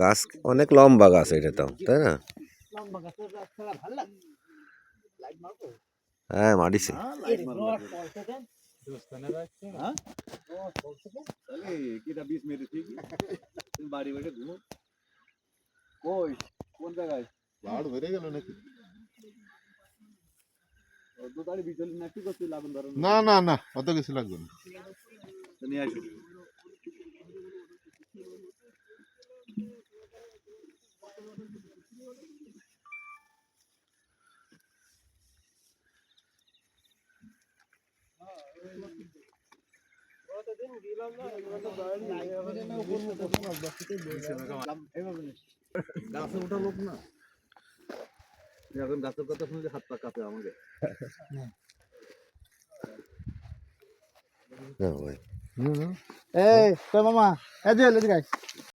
গাছ অনেক লম্বা গাছ এটা তো, তাই না? হ্যাঁ মারিছে। না না না, অত কিছু লাগবে না। গাছে ওঠা লোক না, এখন গাছের কথা শুনলে হাত পা কাঁপে আমাকে। না ভাই এই তো মামা, এই যে এদিকে আয়।